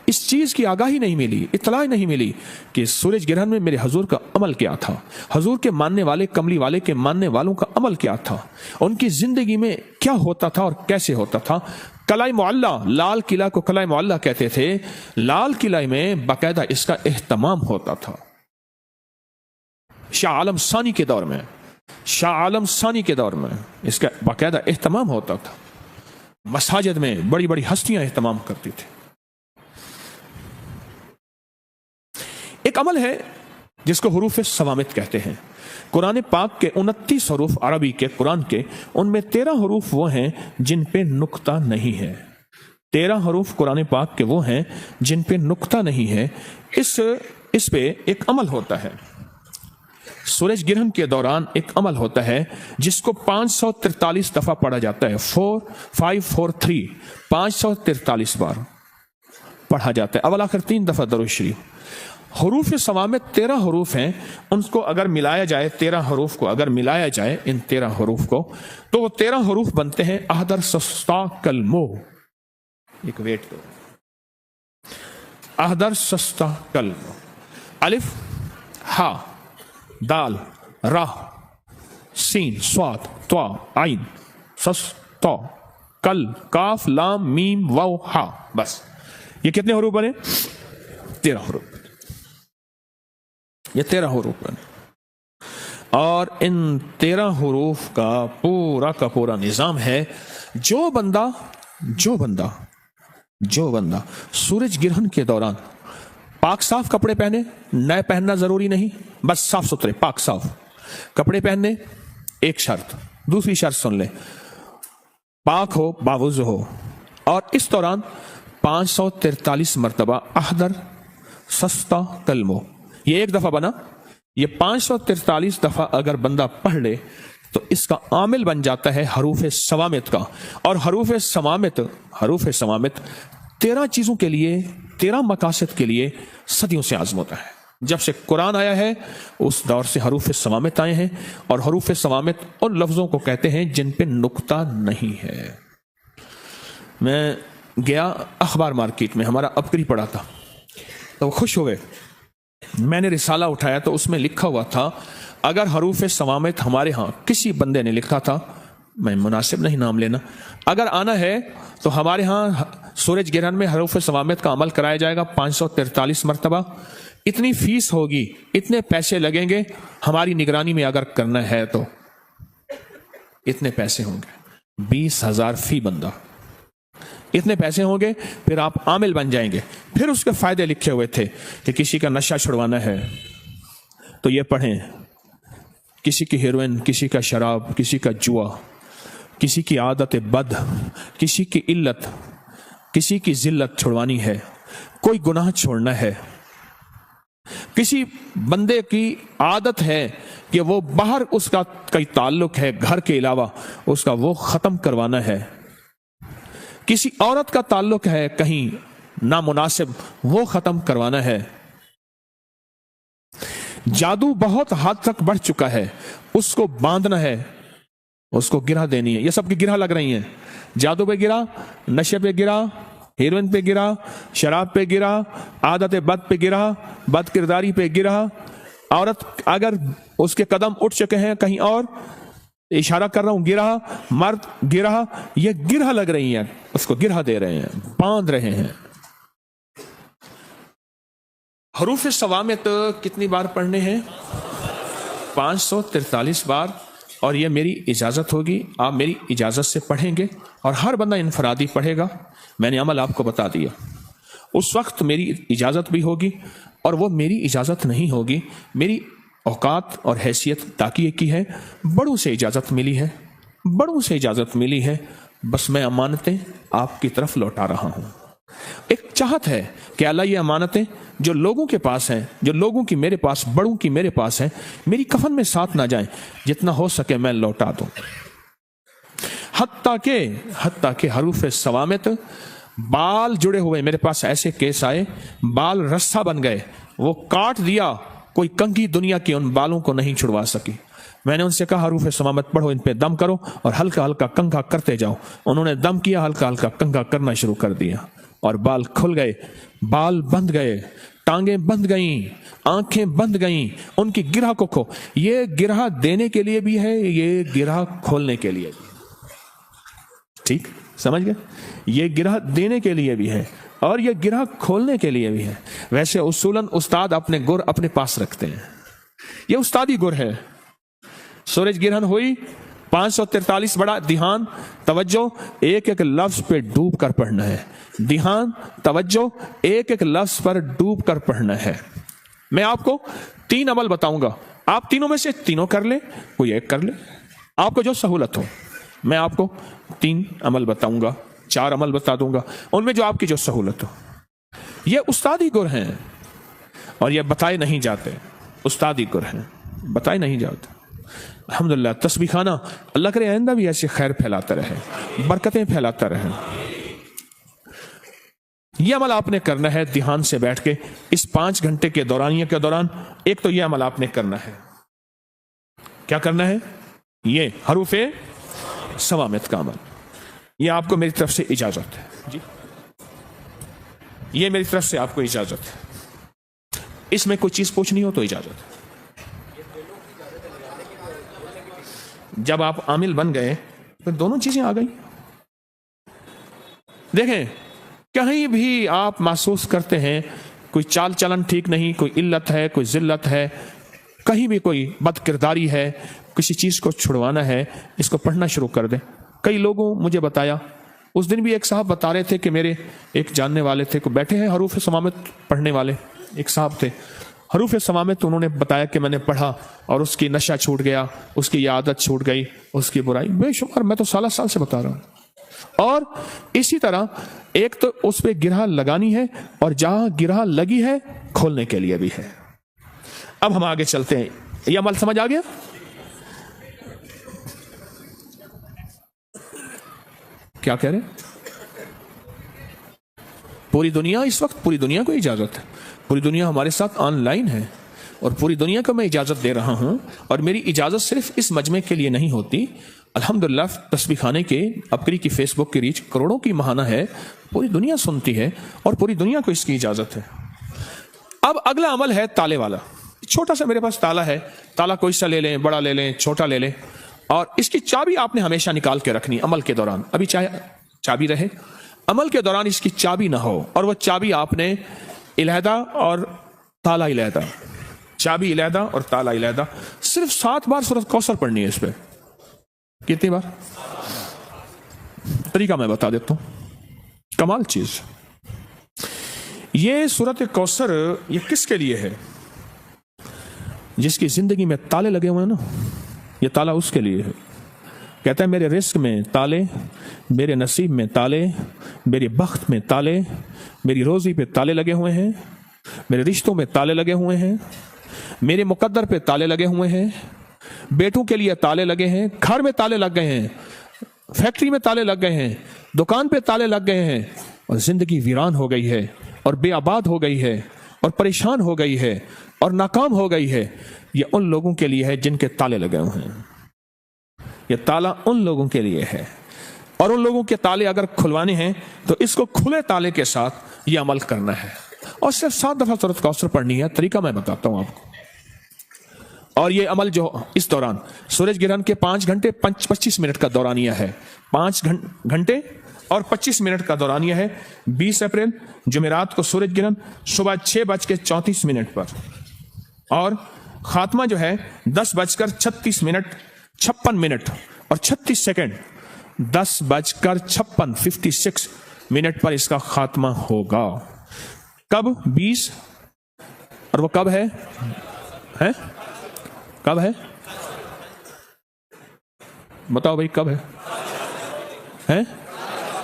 اس چیز کی آگاہی نہیں ملی، اطلاع نہیں ملی کہ سورج گرہن میں میرے حضور کا عمل کیا تھا، حضور کے ماننے والے، کملی والے کے ماننے والوں کا عمل کیا تھا، ان کی زندگی میں کیا ہوتا تھا اور کیسے ہوتا تھا. قلعہ معلیٰ، لال قلعہ کو قلعہ معلیٰ کہتے تھے. لال قلعہ میں باقاعدہ اس کا اہتمام ہوتا تھا. شاہ عالم ثانی کے دور میں، شاہ عالم ثانی کے دور میں اس کا باقاعدہ اہتمام ہوتا تھا. مساجد میں بڑی بڑی ہستیاں اہتمام کرتی تھی. ایک عمل ہے جس کو حروف صوامت کہتے ہیں. قرآن پاک کے 29 حروف عربی کے قرآن کے، ان میں 13 حروف وہ ہیں جن پہ نقطہ نہیں ہے. 13 حروف قرآن پاک کے وہ ہیں جن پہ نقطہ نہیں ہے. اس پہ ایک عمل ہوتا ہے. سورج گرہن کے دوران ایک عمل ہوتا ہے جس کو 543 دفعہ پڑھا جاتا ہے. 4543 543 بار پڑھا جاتا ہے. اول آخر 3 دفعہ درود شریف. حروف صوامت 13 حروف ہیں. ان کو اگر ملایا جائے، 13 حروف کو اگر ملایا جائے، ان 13 حروف کو، تو وہ 13 حروف بنتے ہیں احدر سستا کلمو. ایک ویٹ دو. احدر سستا کلمو. الف، ہا، دال، را، سین، صاد، طا، عین، سس، تا، کل، کاف، لام، میم، واو، ہا. بس یہ کتنے حروف بنے؟ 13 حروف, یہ 13 حروف بنے, اور ان 13 حروف کا پورا نظام ہے. جو بندہ سورج گرہن کے دوران پاک صاف کپڑے پہنے, نئے پہننا ضروری نہیں, بس صاف ستھرے پاک صاف کپڑے پہننے, ایک شرط. دوسری شرط سن لیں, پاک ہو, باوضو ہو, اور اس دوران 543 مرتبہ احضر سستا کلمو, یہ ایک دفعہ بنا, یہ 543 دفعہ اگر بندہ پڑھ لے تو اس کا عامل بن جاتا ہے حروف صوامت کا. اور حروف صوامت 13 چیزوں کے لیے, 13 مقاصد کے لیے صدیوں سے عزم ہوتا ہے. جب سے قرآن آیا ہے اس دور سے حروف صوامت آئے ہیں, اور حروف صوامت ان لفظوں کو کہتے ہیں جن پہ نقطہ نہیں ہے. میں گیا اخبار مارکیٹ میں, ہمارا ابکری پڑا تھا, تو خوش ہوئے. میں نے رسالہ اٹھایا تو اس میں لکھا ہوا تھا اگر حروف صوامت ہمارے ہاں کسی بندے نے لکھا تھا, میں مناسب نہیں نام لینا, اگر آنا ہے تو ہمارے ہاں سورج گرہن میں حروف صوامت کا عمل کرایا جائے گا 543 مرتبہ. اتنی فیس ہوگی, اتنے پیسے لگیں گے, ہماری نگرانی میں اگر کرنا ہے تو اتنے پیسے ہوں گے, 20,000 فی بندہ, اتنے پیسے ہوں گے, پھر آپ عامل بن جائیں گے. پھر اس کے فائدے لکھے ہوئے تھے کہ کسی کا نشہ چھڑوانا ہے تو یہ پڑھیں, کسی کی ہیروئن, کسی کا شراب, کسی کا جوا, کسی کی عادت بد, کسی کی علت, کسی کی ذلت چھڑوانی ہے, کوئی گناہ چھوڑنا ہے, کسی بندے کی عادت ہے کہ وہ باہر اس کا کوئی تعلق ہے گھر کے علاوہ, اس کا وہ ختم کروانا ہے, کسی عورت کا تعلق ہے کہیں نامناسب, وہ ختم کروانا ہے. جادو بہت حد تک بڑھ چکا ہے, اس کو باندھنا ہے, اس کو گرہ دینی ہے. یہ سب کی گرہ لگ رہی ہیں, جادو پہ گرا, نشے پہ گرا, ہیروئن پہ گرا, شراب پہ گرا, عادت بد پہ گرا, بد کرداری پہ گرا. عورت اگر اس کے قدم اٹھ چکے ہیں کہیں اور, اشارہ کر رہا ہوں, گرا, مرد گرا, یہ گرہ لگ رہی ہیں, اس کو گرہ دے رہے ہیں, باندھ رہے ہیں. حروف صوامت کتنی بار پڑھنے ہیں؟ 543 بار. اور یہ میری اجازت ہوگی, آپ میری اجازت سے پڑھیں گے, اور ہر بندہ انفرادی پڑھے گا. میں نے عمل آپ کو بتا دیا. اس وقت میری اجازت بھی ہوگی, اور وہ میری اجازت نہیں ہوگی. میری اوقات اور حیثیت تاکیے کی ہے, بڑوں سے اجازت ملی ہے, بس میں امانتیں آپ کی طرف لوٹا رہا ہوں. ایک چاہت ہے کہ اللہ یہ امانتیں جو لوگوں کے پاس ہیں, جو لوگوں کی میرے پاس, بڑوں کی میرے پاس ہیں, میری کفن میں ساتھ نہ جائیں, جتنا ہو سکے میں لوٹا دوں. حتیٰ کہ حروف صوامت, بال جڑے ہوئے میرے پاس ایسے کیس آئے, بال رسہ بن گئے, وہ کاٹ دیا, کوئی کنگھی دنیا کی ان بالوں کو نہیں چھڑوا سکی. میں نے ان سے کہا حروف صوامت پڑھو, ان پہ دم کرو اور ہلکا ہلکا کنگھا کرتے جاؤ. انہوں نے دم کیا, ہلکا ہلکا کنگھا کرنا شروع کر دیا, اور بال کھل گئے, بال بند گئے, ٹانگیں بند گئیں, آنکھیں بند گئیں. ان کی گرہ کو کھو, یہ گرہ دینے کے لیے بھی ہے, یہ گرہ کھولنے کے لیے بھی. ٹھیک سمجھ گئے؟ یہ گرہ دینے کے لیے بھی ہے اور یہ گرہ کھولنے کے لیے بھی ہے. ویسے اصولاً استاد اپنے گر اپنے پاس رکھتے ہیں, یہ استادی گر ہے. سورج گرہن ہوئی, 543 بڑا دھیان, توجہ, ایک ایک لفظ پہ ڈوب کر پڑھنا ہے. دھیان, توجہ, ایک ایک لفظ پر ڈوب کر پڑھنا ہے. میں آپ کو 3 عمل بتاؤں گا, آپ تینوں میں سے تینوں کر لیں, کوئی ایک کر لے, آپ کو جو سہولت ہو. میں آپ کو 3 عمل بتاؤں گا, 4 عمل بتا دوں گا, ان میں جو آپ کی جو سہولت ہو. یہ استادی گر ہیں, اور یہ بتائے نہیں جاتے. استادی گر ہیں, بتائے نہیں جاتے. الحمدللہ تسبیح خانہ اللہ کرے آئندہ بھی ایسے خیر پھیلاتا رہے, برکتیں پھیلاتا رہے. یہ عمل آپ نے کرنا ہے دھیان سے بیٹھ کے اس 5 گھنٹے کے دورانیے کے دوران. ایک تو یہ عمل آپ نے کرنا ہے. کیا کرنا ہے؟ یہ حروف صوامت کا عمل. یہ آپ کو میری طرف سے اجازت ہے جی, یہ میری طرف سے آپ کو اجازت ہے. اس میں کوئی چیز پوچھنی ہو تو اجازت ہے. جب آپ عامل بن گئے تو دونوں چیزیں آ گئی. دیکھیں, کہیں بھی آپ محسوس کرتے ہیں کوئی چال چلن ٹھیک نہیں، کوئی علت ہے، کوئی ذلت ہے، کہیں بھی کوئی بد کرداری ہے، کسی چیز کو چھڑوانا ہے، اس کو پڑھنا شروع کر دیں۔ کئی لوگوں مجھے بتایا، اس دن بھی ایک صاحب بتا رہے تھے کہ میرے ایک جاننے والے تھے، کو بیٹھے ہیں حروف ثمامت پڑھنے والے ایک صاحب تھے، حروف ثمامت انہوں نے بتایا کہ میں نے پڑھا اور اس کی نشہ چھوٹ گیا، اس کی عادت چھوٹ گئی، اس کی برائی بے شمار، میں تو سالہ سال سے بتا رہا ہوں۔ اور اسی طرح ایک تو اس پہ گرہ لگانی ہے، اور جہاں گرہ لگی ہے کھولنے کے لیے بھی ہے۔ اب ہم آگے چلتے ہیں، یہ عمل سمجھ آ گیا؟ کیا کہہ رہے ہیں؟ پوری دنیا، اس وقت پوری دنیا کو اجازت ہے، پوری دنیا ہمارے ساتھ آن لائن ہے، اور پوری دنیا کو میں اجازت دے رہا ہوں، اور میری اجازت صرف اس مجمع کے لیے نہیں ہوتی۔ الحمدللہ تسبیح خانے کے ابکری کی فیس بک کی ریچ کروڑوں کی ماہانہ ہے، پوری دنیا سنتی ہے، اور پوری دنیا کو اس کی اجازت ہے۔ اب اگلا عمل ہے تالے والا۔ چھوٹا سا میرے پاس تالا ہے، تالا کوئی سا لے لیں، بڑا لے لیں، چھوٹا لے لیں، اور اس کی چابی آپ نے ہمیشہ نکال کے رکھنی عمل کے دوران، ابھی چاہے چابی رہے، عمل کے دوران اس کی چابی نہ ہو، اور وہ چابی آپ نے علیحدہ اور تالا علیحدہ، چابی علیحدہ اور تالا علیحدہ، صرف 7 بار سورۃ کوثر پڑھنی ہے۔ اس پہ کتنی بار؟ طریقہ میں بتا دیتا ہوں، کمال چیز۔ یہ سورۃ کوثر یہ کس کے لیے ہے؟ جس کی زندگی میں تالے لگے ہوئے ہیں نا، یہ تالا اس کے لیے ہے۔ کہتا ہے میرے رزق میں تالے، میرے نصیب میں تالے، میرے بخت میں تالے، میری روزی پہ تالے لگے ہوئے ہیں، میرے رشتوں میں تالے لگے ہوئے ہیں، میرے مقدر پہ تالے لگے ہوئے ہیں، بیٹوں کے لیے تالے لگے ہیں، گھر میں تالے لگ گئے ہیں، فیکٹری میں تالے لگ گئے ہیں، دکان پہ تالے لگ گئے ہیں، اور زندگی ویران ہو گئی ہے، اور بے آباد ہو گئی ہے، اور پریشان ہو گئی ہے، اور ناکام ہو گئی ہے۔ یہ ان لوگوں کے لیے ہے جن کے تالے لگے ہوئے ہیں، یہ تالا ان لوگوں کے لیے ہے، اور ان لوگوں کے تالے اگر کھلوانے ہیں تو اس کو کھلے تالے کے ساتھ یہ عمل کرنا ہے، اور صرف 7 دفعہ سورۃ کوثر پڑھنی ہے۔ طریقہ میں بتاتا ہوں آپ کو۔ اور یہ عمل جو اس دوران سورج گرہن کے 5 گھنٹے 25 منٹ کا دورانیہ ہے، 5 گھنٹے اور 25 منٹ کا دورانیہ ہے۔ 20 اپریل جمعرات کو سورج گرہن صبح 6:34 پر، اور خاتمہ جو ہے 10:36 اور 36 سیکنڈ، 10:56 پر اس کا خاتمہ ہوگا۔ کب؟ 20، اور وہ کب ہے؟ کب ہے؟ بتاؤ بھائی کب ہے؟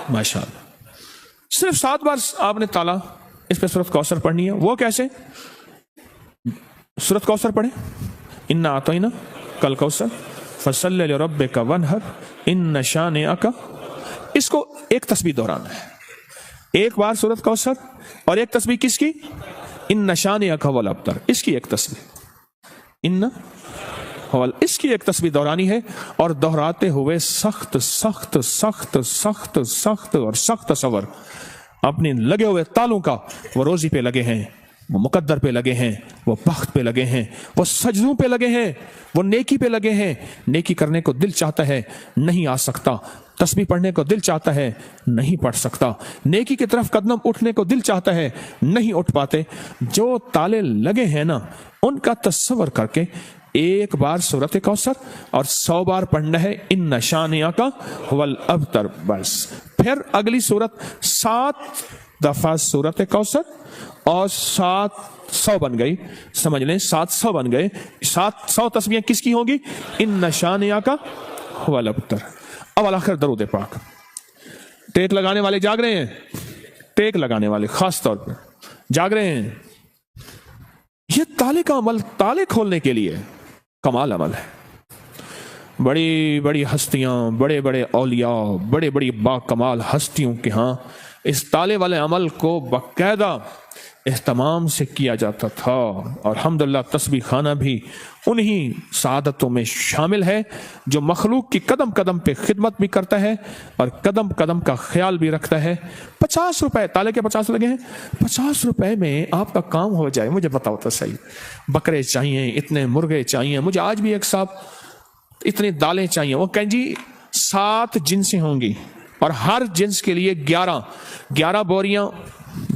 ماشاء اللہ، صرف 7 بار آپ نے تالا اس پہ سورۃ کوثر پڑھنی ہے۔ وہ کیسے؟ سورۃ کوثر پڑھیں، انا اعطیناک الکوثر فصلی لربک وانحر ان شانئک، اس کو ایک تسبیح دہرانا ہے، ایک بار سورۃ کوثر، اور ایک تسبیح کس کی؟ ان شانئک هو الابتر، اس کی ایک تسبیح، اس کی ایک تسبیح دہرانی ہے، اور دہراتے ہوئے سخت سخت سخت سخت سخت اور سخت صبر، اپنے لگے ہوئے تالوں کا، وہ روزی پہ لگے ہیں، وہ مقدر پہ لگے ہیں، وہ بخت پہ لگے ہیں، وہ سجدوں پہ لگے ہیں، وہ نیکی پہ لگے ہیں۔ نیکی کرنے کو دل چاہتا ہے نہیں آ سکتا، تسبیح پڑھنے کو دل چاہتا ہے نہیں پڑھ سکتا، نیکی کی طرف قدم اٹھنے کو دل چاہتا ہے نہیں اٹھ پاتے۔ جو تالے لگے ہیں نا، ان کا تصور کر کے ایک بار سورۃ کوثر اور 100 بار پڑھنا ہے ان شانئک هو الابتر، بس۔ پھر اگلی سورت 7 دفعہ سورۃ کوثر اور 700 بن گئی، سمجھ لیں 700 بن گئے، 700 تسبیحیں کس کی ہوں گی؟ ان شانئک هو الابتر۔ اب آخر درود پاک۔ ٹیک لگانے والے جاگ رہے ہیں؟ ٹیک لگانے والے خاص طور پر جاگ رہے ہیں؟ یہ تالے کا عمل، تالے کھولنے کے لیے کمال عمل ہے۔ بڑی بڑی ہستیاں، بڑے بڑے اولیاء، بڑے بڑی با کمال ہستیوں کے ہاں اس تالے والے عمل کو باقاعدہ اہتمام سے کیا جاتا تھا، اور الحمدللہ تسبیح خانہ بھی انہی سعادتوں میں شامل ہے جو مخلوق کی قدم قدم پہ خدمت بھی کرتا ہے اور قدم قدم کا خیال بھی رکھتا ہے۔ 50 روپے تالے کے 50 لگے ہیں، 50 روپے میں آپ کا کام ہو جائے۔ مجھے بتاؤ تو صحیح، بکرے چاہیے، اتنے مرغے چاہیے، مجھے آج بھی ایک صاحب اتنی دالیں چاہیے، وہ کہیں جی 7 جنسیں ہوں گی، اور ہر جنس کے لیے 11 بوریاں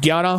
11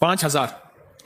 5,000,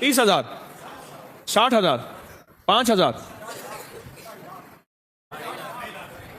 30,000, 60,000, 5,000,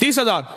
30,000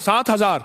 7,000,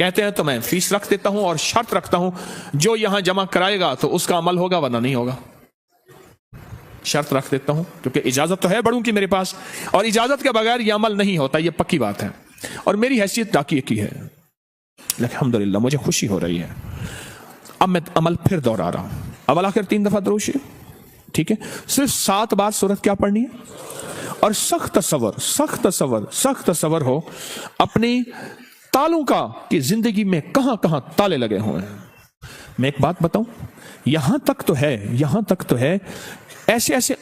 کہتے ہیں تو میں فیس رکھ دیتا ہوں اور شرط رکھتا ہوں جو یہاں جمع کرائے گا تو اس کا عمل ہوگا ورنہ نہیں ہوگا. شرط رکھ دیتا ہوں کیونکہ اجازت تو ہے بڑوں کی میرے پاس, اور اجازت کے بغیر یہ عمل نہیں ہوتا, یہ پکی بات ہے. اور میری حیثیت ڈاکیے کی ہے, الحمدللہ مجھے خوشی ہو رہی ہے. اب میں عمل پھر دوہرا رہا ہوں. اول آخر 3 دفعہ درود شریف, ٹھیک ہے. صرف 7 بار سورت کیا پڑھنی ہے, اور سخت تصور ہو اپنی تالوں کا کہ زندگی میں کہاں کہاں تالے لگے ہوئے ہیں. میں ایک بات بتاؤں, یہاں تک تو ہے ایسے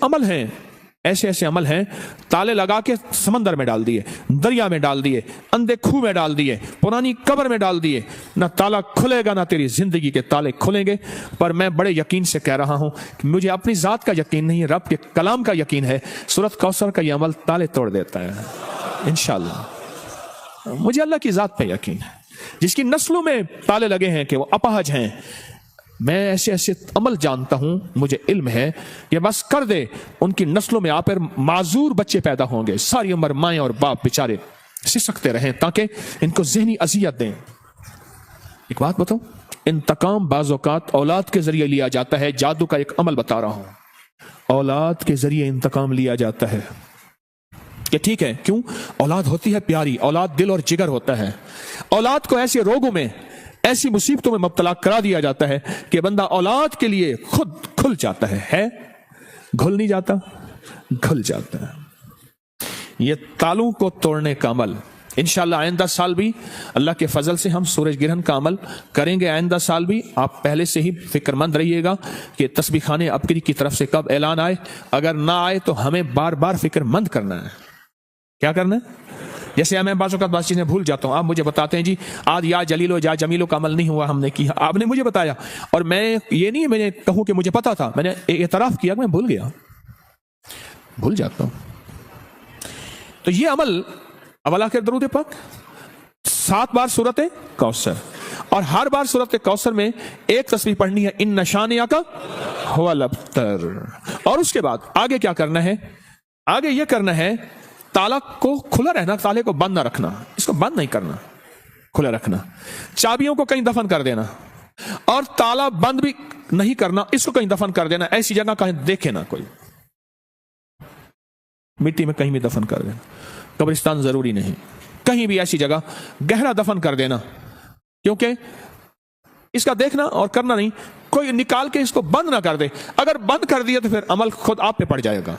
عمل ہیں تالے لگا کے سمندر میں ڈال دیے, دریا میں ڈال دیے, اندھے کھو میں ڈال دیے, پرانی قبر میں ڈال دیے. نہ تالا کھلے گا نہ تیری زندگی کے تالے کھلیں گے. پر میں بڑے یقین سے کہہ رہا ہوں کہ مجھے اپنی ذات کا یقین نہیں, رب کے کلام کا یقین ہے. سورت کوثر کا یہ عمل تالے توڑ دیتا ہے انشاءاللہ. مجھے اللہ کی ذات پہ یقین ہے. جس کی نسلوں میں تالے لگے ہیں کہ وہ اپاہج ہیں, میں ایسے عمل جانتا ہوں, مجھے علم ہے کہ بس کر دے ان کی نسلوں میں آپ معذور بچے پیدا ہوں گے. ساری عمر مائیں اور باپ بیچارے سسکتے رہیں تاکہ ان کو ذہنی اذیت دیں. ایک بات بتاؤں, انتقام بعض اوقات اولاد کے ذریعے لیا جاتا ہے. جادو کا ایک عمل بتا رہا ہوں, اولاد کے ذریعے انتقام لیا جاتا ہے. کہ ٹھیک ہے, کیوں؟ اولاد ہوتی ہے پیاری, اولاد دل اور جگر ہوتا ہے. اولاد کو ایسے روگوں میں, ایسی مصیبتوں میں مبتلا کرا دیا جاتا ہے کہ بندہ اولاد کے لیے خود کھل جاتا ہے گھل نہیں جاتا, گھل جاتا ہے. یہ تالوں کو توڑنے کا عمل انشاءاللہ آئندہ سال بھی اللہ کے فضل سے ہم سورج گرہن کا عمل کریں گے. آئندہ سال بھی آپ پہلے سے ہی فکر مند رہیے گا کہ تسبیح خانے ابکری کی طرف سے کب اعلان آئے. اگر نہ آئے تو ہمیں بار بار فکر مند کرنا ہے. کیا کرنا ہے؟ جیسے میں بعض اوقات چیزیں بھول جاتا ہوں, آپ مجھے بتاتے ہیں جی آج یا جلیلو یا جمیلو کا عمل نہیں ہوا, ہم نے کیا, آپ نے مجھے بتایا, اور میں یہ نہیں میں نے کہوں کہ مجھے پتا تھا, میں نے اعتراف کیا کہ میں بھول گیا, بھول جاتا ہوں. تو یہ عمل اول آخر درود پاک 7 بار سورت کوثر, اور ہر بار سورت کوثر میں ایک تسبیح پڑھنی ہے, ان نشانیہ کا ہوا الابتر. اور اس کے بعد آگے کیا کرنا ہے, آگے یہ کرنا ہے تالا کو کھلا رہنا, تالے کو بند نہ رکھنا, اس کو بند نہیں کرنا, کھلا رکھنا. چابیوں کو کہیں دفن کر دینا, اور تالا بند بھی نہیں کرنا, اس کو کہیں دفن کر دینا, ایسی جگہ کہیں دیکھے نہ کوئی, مٹی میں کہیں بھی دفن کر دینا. قبرستان ضروری نہیں, کہیں بھی ایسی جگہ گہرا دفن کر دینا, کیونکہ اس کا دیکھنا اور کرنا نہیں, کوئی نکال کے اس کو بند نہ کر دے. اگر بند کر دیا تو پھر عمل خود آپ پہ پڑ جائے گا.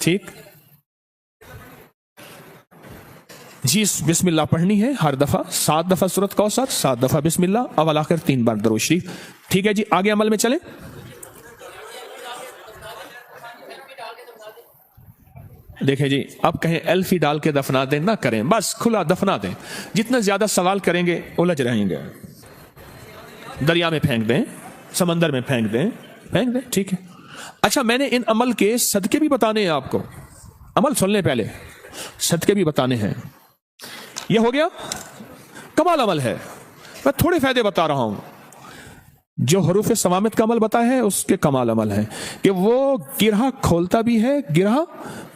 ٹھیک جی, بسم اللہ پڑھنی ہے ہر دفعہ, 7 دفعہ سورت کوثر, 7 دفعہ بسم اللہ, اول آخر 3 بار درود شریف. ٹھیک ہے جی, آگے عمل میں چلیں. دیکھیں جی, اب کہیں ایلفی ڈال کے دفنا دیں, نہ کریں, بس کھلا دفنا دیں. جتنا زیادہ سوال کریں گے الجھ رہیں گے. دریا میں پھینک دیں, سمندر میں پھینک دیں, ٹھیک ہے. اچھا, میں نے ان عمل کے صدقے بھی بتانے ہیں آپ کو. عمل سن لیں پہلے, صدقے بھی بتانے ہیں. یہ ہو گیا کمال عمل ہے. میں تھوڑے فائدے بتا رہا ہوں. جو حروف صوامت کا عمل بتایا ہے اس کے کمال عمل ہے کہ وہ گرہ کھولتا بھی ہے, گرہ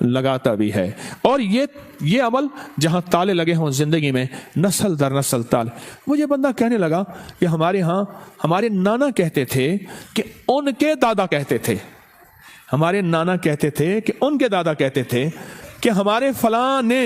لگاتا بھی ہے. اور یہ عمل جہاں تالے لگے ہوں زندگی میں, نسل در نسل تالے. مجھے بندہ کہنے لگا کہ ہمارے ہاں ہمارے نانا کہتے تھے کہ ان کے دادا کہتے تھے, ہمارے نانا کہتے تھے کہ ان کے دادا کہتے تھے کہ ہمارے فلاں نے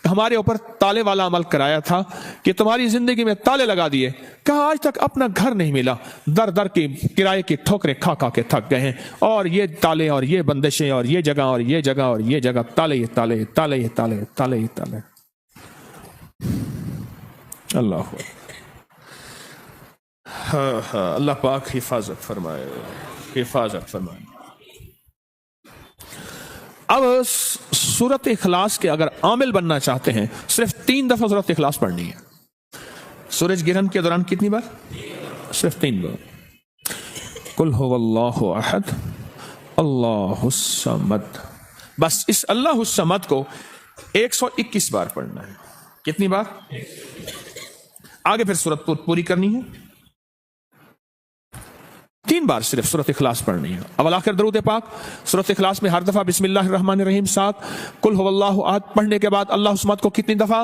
ہمارے اوپر تالے والا عمل کرایا تھا کہ تمہاری زندگی میں تالے لگا دیے. کہا آج تک اپنا گھر نہیں ملا, در در کی کرائے کی ٹھوکریں کھا کھا کے تھک گئے ہیں, اور یہ تالے اور یہ بندشیں اور یہ جگہ اور یہ جگہ اور یہ جگہ, تالے یہ تالے, تالے یہ تالے, تالے یہ تالے. اللہ اللہ پاک حفاظت فرمائے, حفاظت فرمائے. اب سورت اخلاص کے اگر عامل بننا چاہتے ہیں, صرف 3 دفعہ سورت اخلاص پڑھنی ہے. سورج گرہن کے دوران کتنی بار؟ صرف 3 بار. قل هو اللہ احد اللہ الصمد. بس اس اللہ الصمد کو 121 بار پڑھنا ہے. کتنی بار؟ آگے پھر سورت پوری کرنی ہے. 3 بار صرف سورت اخلاص پڑھنی ہے. اول آخر درود پاک. سورت اخلاص میں ہر دفعہ بسم اللہ الرحمن الرحیم 7, قل هو اللہ احد پڑھنے کے بعد اللہ الصمد کو کتنی دفعہ؟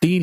3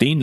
3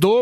2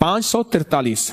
543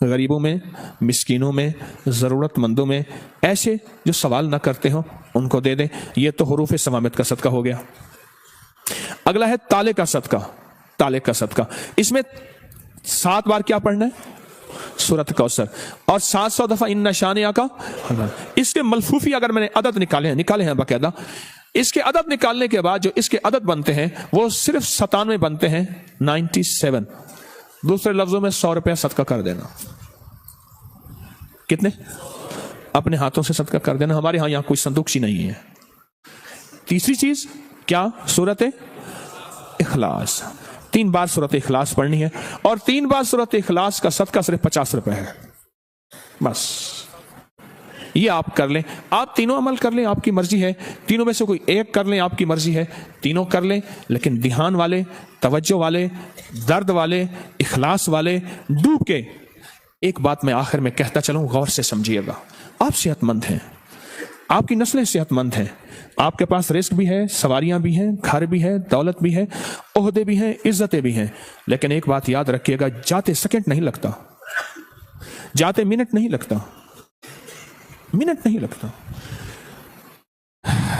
غریبوں میں، مسکینوں میں، ضرورت مندوں میں، ایسے جو سوال نہ کرتے ہوں ان کو دے دیں. یہ تو حروف ثوابت کا صدقہ ہو گیا. اگلا ہے تالے کا صدقہ. تالے کا صدقہ، اس میں 7 بار کیا پڑھنا ہے؟ سورۃ کوثر، اور 700 دفعہ ان شانیہ کا. اس کے ملفوفی اگر میں نے عدد نکالے ہیں باقاعدہ، اس کے عدد نکالنے کے بعد جو اس کے عدد بنتے ہیں وہ صرف 97 بنتے ہیں. 97. دوسرے لفظوں میں 100 روپیہ صدقہ کر دینا. کتنے؟ اپنے ہاتھوں سے صدقہ کر دینا. ہمارے ہاں یہاں کوئی صندوق سی نہیں ہے. تیسری چیز کیا؟ سورۃ اخلاص. 3 بار سورۃ اخلاص پڑھنی ہے، اور 3 بار سورۃ اخلاص کا صدقہ صرف 50 روپے ہے. بس یہ آپ کر لیں. آپ تینوں عمل کر لیں، آپ کی مرضی ہے. تینوں میں سے کوئی ایک کر لیں، آپ کی مرضی ہے. تینوں کر لیں، لیکن دھیان والے، توجہ والے، درد والے، اخلاص والے، ڈوب کے. ایک بات میں آخر میں کہتا چلوں، غور سے سمجھیے گا. آپ صحت مند ہیں، آپ کی نسلیں صحت مند ہیں، آپ کے پاس رزق بھی ہے، سواریاں بھی ہیں، گھر بھی ہے، دولت بھی ہے، عہدے بھی ہیں، عزتیں بھی ہیں. لیکن ایک بات یاد رکھیے گا، جاتے سیکنڈ نہیں لگتا، جاتے منٹ نہیں لگتا، منٹ نہیں لگتا.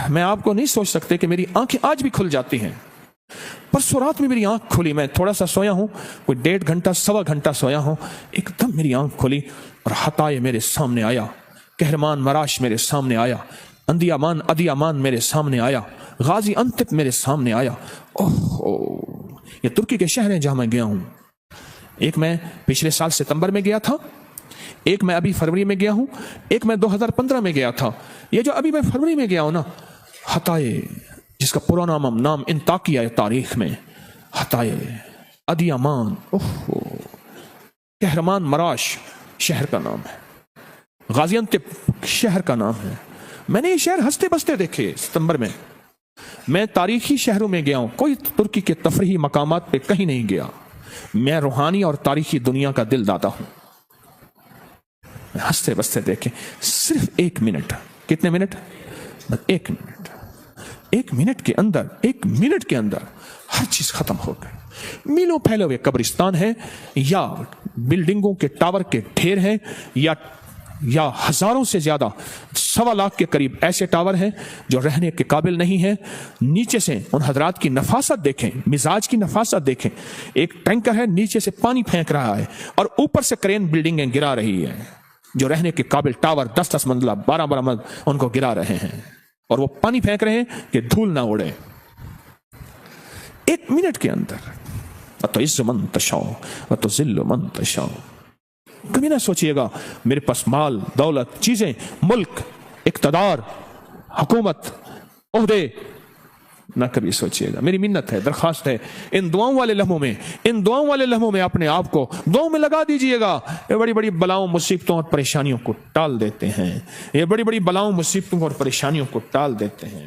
میں آپ کو نہیں سوچ سکتے کہ میری آنکھیں آج بھی کھل جاتی ہیں. پرسوں رات میں میری آنکھ کھلی، میں تھوڑا سا سویا ہوں، کوئی 1.5 گھنٹہ 1.25 گھنٹہ سویا ہوں، ایک دم میری آنکھ کھلی اور حطائے میرے سامنے آیا، کہرمان مراش میرے سامنے آیا، اندیامان ادیامان میرے سامنے آیا، غازی انتب میرے سامنے آیا. اوہ، یہ ترکی کے شہر ہیں جہاں میں گیا ہوں. ایک میں پچھلے سال ستمبر میں گیا تھا، ایک میں ابھی فروری میں گیا ہوں، ایک میں 2015 میں گیا تھا. یہ جو ابھی میں فروری میں گیا ہوں نا، حطائے، جس کا پرانا نام انطاکیہ ہے تاریخ میں، حطائے ادیامان، اوہ، کہرمان مراش شہر کا نام ہے، غازی انتب شہر کا نام ہے. میں نے یہ شہر ہنستے بستے دیکھے ستمبر میں. میں تاریخی شہروں میں گیا ہوں، کوئی ترکی کے تفریحی مقامات پہ کہیں نہیں گیا. میں روحانی اور تاریخی دنیا کا دل داتا ہوں. میں ہنستے بستے دیکھے. صرف 1 منٹ. کتنے منٹ؟ 1 منٹ. 1 منٹ کے اندر، 1 منٹ کے اندر ہر چیز ختم ہو گئی. میلوں پھیلے ہوئے قبرستان ہیں، یا بلڈنگوں کے ٹاور کے ڈھیر ہیں، یا ہزاروں سے زیادہ 1.25 لاکھ کے قریب ایسے ٹاور ہیں جو رہنے کے قابل نہیں ہیں. نیچے سے ان حضرات کی نفاست دیکھیں، مزاج کی نفاست دیکھیں. ایک ٹینکر ہے، نیچے سے پانی پھینک رہا ہے، اور اوپر سے کرین بلڈنگیں گرا رہی ہے. جو رہنے کے قابل ٹاور 10-10 منزلہ 12-12 منزلہ ان کو گرا رہے ہیں، اور وہ پانی پھینک رہے ہیں کہ دھول نہ اڑے. 1 منٹ کے اندر. وَتُعِزُّ مَن تَشَاءُ وَتُذِلُّ مَن تَشَاءُ. کبھی نہ سوچئے گا میرے پاس مال، دولت، چیزیں، ملک، اقتدار، حکومت، عہدے، نہ کبھی سوچئے گا. میری منت ہے، درخواست ہے، ان دعاؤں والے لمحوں میں اپنے آپ کو دعاؤں میں لگا دیجئے گا. یہ بڑی بڑی بلاؤں، مصیبتوں اور پریشانیوں کو ٹال دیتے ہیں. یہ بڑی بڑی بلاؤں، مصیبتوں اور پریشانیوں کو ٹال دیتے ہیں.